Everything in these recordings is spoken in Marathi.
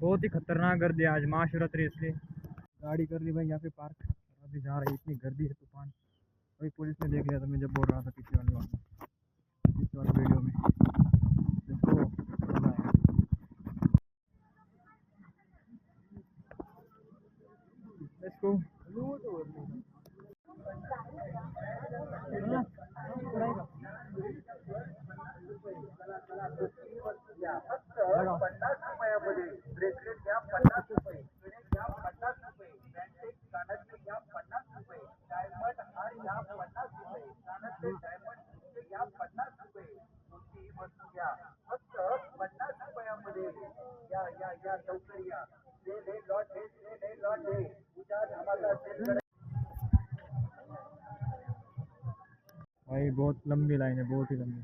बहुत ही खतरनाक गर्दी है आज महाशिवरात्रि, इसलिए गाड़ी कर ली भाई यहाँ पे पार्क। अभी जा रही, इतनी गर्दी है तूफान। अभी पुलिस ने देख लिया था मैं जब बोल रहा था पीछे वाले वीडियो में। इसको मजा आया। इसको भाई बहुत लंबी लाइन है, बहुत ही लंबी।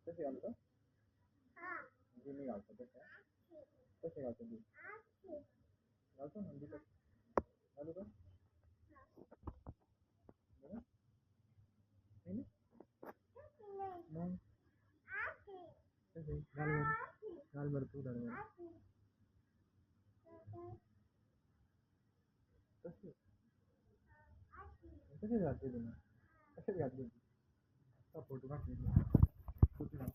कसे घालतो? मी घालतो कसे? कसे घालतो मी? घालतो ना मी कसे? घालू का? नाही मग कसे? घाल बरं तू घाल बरं. कसे? कसे घालते तुम्ही? कसे घालते? फोटो घातले. फोटो घाल.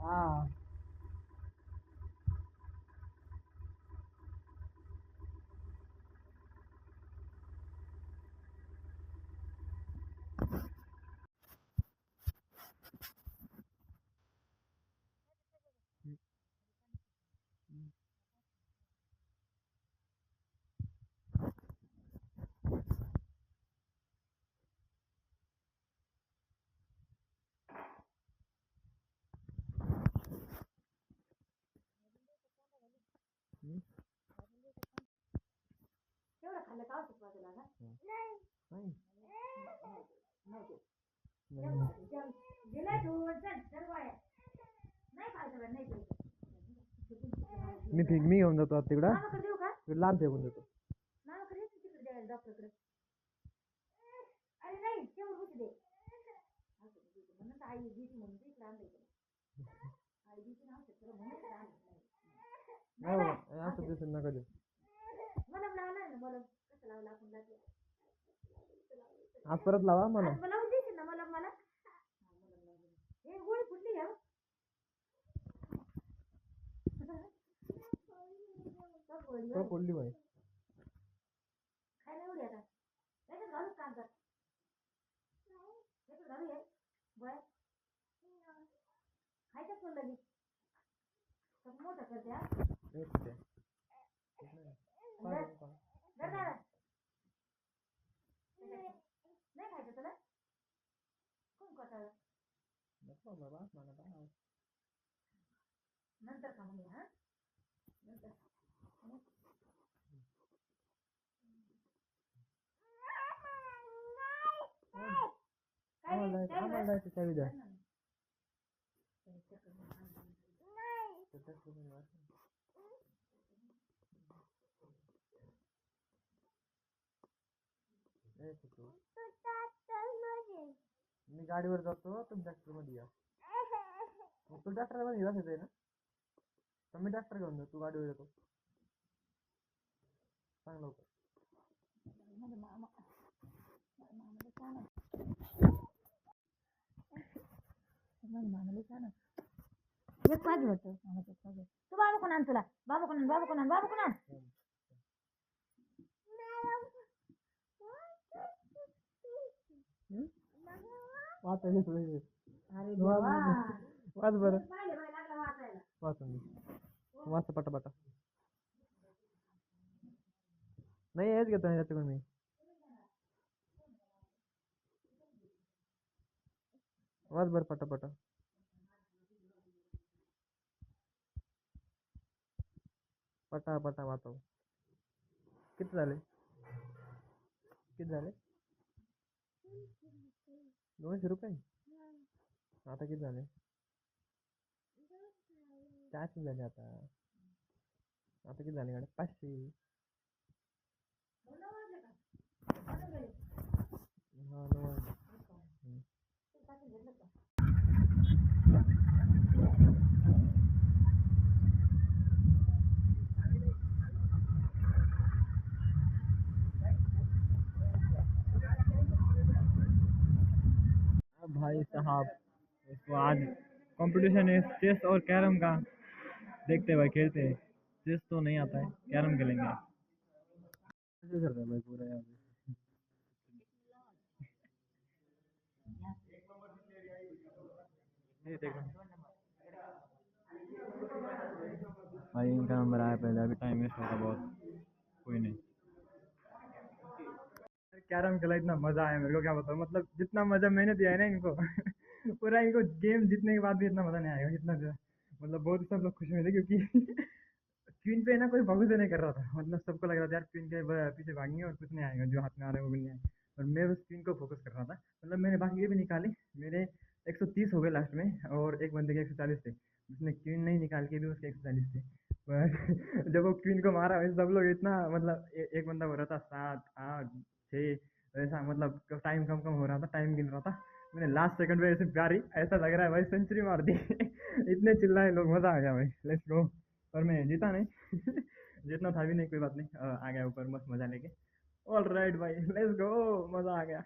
हाँ तेवढं खाल्लं का औषध बाजूला का? नहीं नाही मी घेऊन जातो आता तिकडं लांब फेकून देतो. असं दिसून नका देऊ. आज परत लावा मला. पडली बाई. आम्हाला जायचं चावी द्या. मी गाडीवर जातो, तुम्ही ट्रॅक्टर मध्ये या. तू ट्रॅक्टर मध्ये जात आहे ना, तर मी ट्रॅक्टर घेऊन जातो, तू गाडीवर येतो. सांग लवकर. तू बाबा कोण आण, तुला बाबा कोण, बाबा कोण, बाबा कोण आण. वाच बरं. वाच पटापटा. नाही हेच घेतो याच्याकडून मी. वाच बरं पटापटा. पटा वाचव. किती झाले? 200 रुपये. आता किती झाले? 400 झाले. आता किती झाले गाडी? 500. भाई साहब, इसको आज कंपटीशन है चेस और कैरम का. देखते भाई, खेलते हैं. चेस तो नहीं आता है, कैरम खेलेंगे. भाई पूरा यार. भाई इनका नंबर आया पहले, अभी टाइम वेस्ट होगा बहुत. कोई नहीं. कैरम खेला, इतना मजा आया मेरे को, क्या बताऊँ. मतलब जितना मजा मैंने दिया है ना इनको पूरा इनको गेम जीतने के बाद भी इतना मजा नहीं आएगा जितना जो. मतलब बहुत सब लोग खुश हुए थे क्योंकि क्वीन पे ना कोई फोकस नहीं कर रहा था. मतलब सबको लग रहा था यार क्वीन के पीछे भागेंगे और कुछ नहीं आएगा, जो हाथ में आ रहा है वो भी नहीं आएगा. और मैं उस क्वीन को फोकस कर रहा था. मतलब मैंने बाकी ये भी निकाली. मेरे 130 हो गए लास्ट में, और एक बंदे के 140 थे. उसने क्वीन नहीं निकाल के भी उसके 140 थे. पर जब वो क्वीन को मारा, वैसे सब लोग इतना मतलब एक बंदा हो रहा था 7 8 6, ऐसा मतलब टाइम कम कम हो रहा था, टाइम गिन रहा था. मैंने लास्ट सेकंड में ऐसे प्यारी, ऐसा लग रहा है भाई सेंचुरी मार दी. इतने चिल्लाए लोग, मजा आ गया भाई. Let's go. पर मैं जीता नहीं. जीतना था भी नहीं, कोई बात नहीं. आ गया ऊपर मस्त मजा लेके. ऑल राइट भाई, लेट्स गो. मजा आ गया.